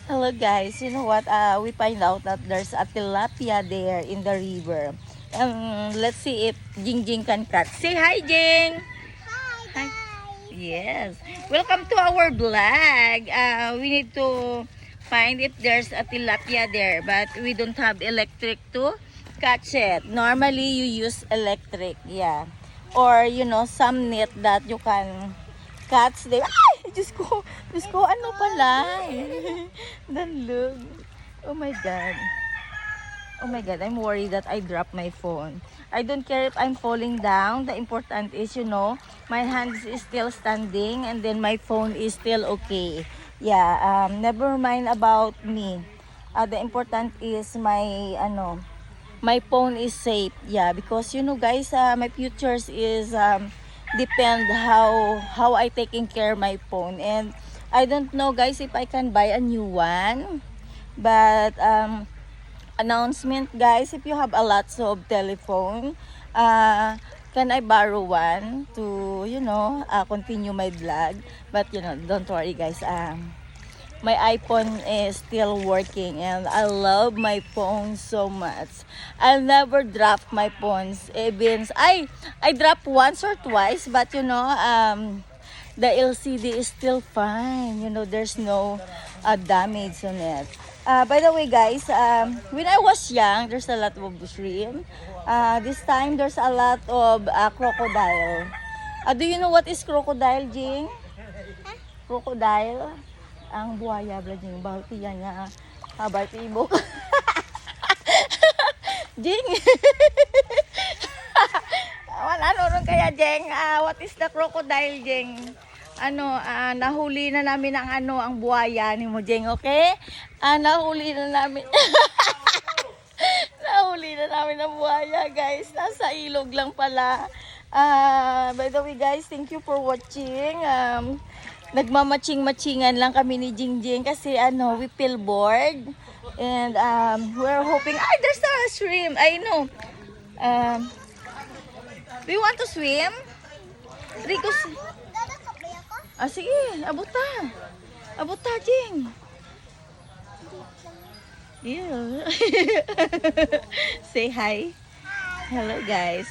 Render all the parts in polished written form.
Hello guys, you know what? We find out that there's a tilapia there in the river. Let's see if Jing Jing can catch. Say hi, Jing. Hi. Yes. Welcome to our vlog. We need to find if there's a tilapia there, but we don't have electric to catch it. Normally, you use electric, yeah. Or, some net that you can catch them. Ay! Diyos ko, ano pala? Danlog. Oh my God. Oh my God, I'm worried that I dropped my phone. I don't care if I'm falling down. The important is, my hands is still standing and then my phone is still okay. Yeah, never mind about me. The important is my phone is safe. Yeah, because guys, my futures is depend how I taking care my phone. And I don't know guys if I can buy a new one, but announcement guys, if you have a lots of telephone, can I borrow one to continue my vlog. But don't worry guys, my iPhone is still working and I love my phone so much. I'll never drop my phones. Even I dropped once or twice, but the LCD is still fine. There's no damage on it. By the way guys, when I was young, there's a lot of shrimp. This time there's a lot of crocodile. Do you know what is crocodile, Jing? Crocodile? Ang buhaya bla Jing, balti yan nga. Balti ibok. Jing. Ano ron kaya Jing? What is the crocodile, Jing? Nahuli na namin ang buhaya ni mo, Jing, okay? Nahuli na namin. Nahuli na namin ang buhaya, guys. Nasa ilog lang pala. By the way, guys, thank you for watching. Nagmamaching-machingan lang kami ni Jingjing kasi we feel bored. And we're hoping, there's a shrimp. I know. Do you want to swim? Rico, sige, abuta. Abuta, Jing. Yeah. Say hi. Hello, guys.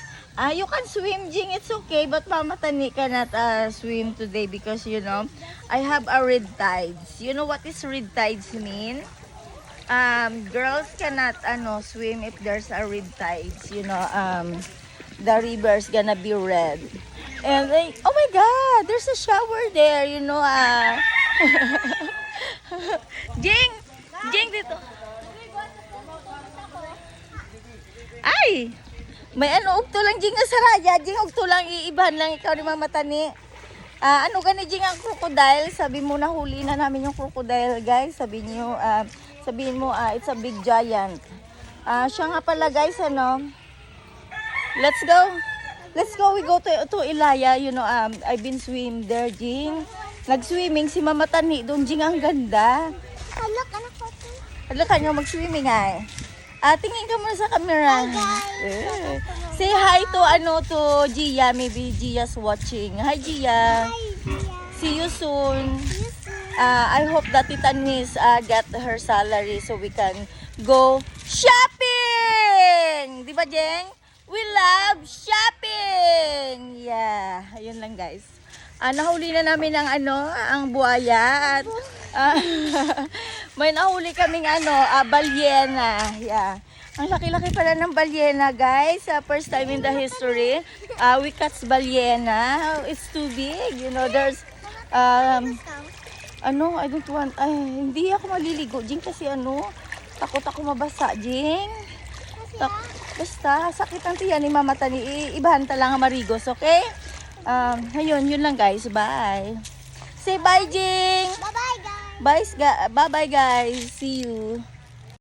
You can swim, Jing. It's okay. But Mama Tani cannot swim today because, I have a red tides. You know what is red tides mean? Girls cannot swim if there's a red tides. The river's gonna be red. And oh my God, there's a shower there. Jing! Jing, dito. Ay! May ugto lang Jing nga saraya. Jing, ugto lang iiban lang ikaw ni Mama Tani. Gani Jing ang crocodile? Sabi mo nahuli na namin yung crocodile, guys. Sabihin mo, it's a big giant. Siya nga pala, guys, Let's go. Let's go. We go to Ilaya. I've been swim there, Jing. Nag-swimming si Mama Tani doon, Jing. Ang ganda. Look, anak ko. Look, mag-swimming ay. Tingin ka muna sa camera. Hi guys. Say hi to Gia. Maybe Gia's watching. Hi Gia. Hi, Gia. See you soon. See you soon. I hope that Tita Nis get her salary so we can go shopping. Di ba, Jeng? We love shopping. Yeah, ayun lang guys. Nahuli na namin ang buhaya at may nahuli kaming balyena. Yeah. Ang laki-laki pala ng balyena, guys. First time in the history, we catch balyena. It's too big. There's I don't want, hindi ako maliligo, Jing, kasi takot ako mabasa, Jing. Basta, sakit ang tiyan ni Mama Tani. Ibahan lang ang marigos, okay? Ayun, yun lang guys. Bye. Say bye, Jing. Bye-bye, guys. Bye-bye, guys. See you.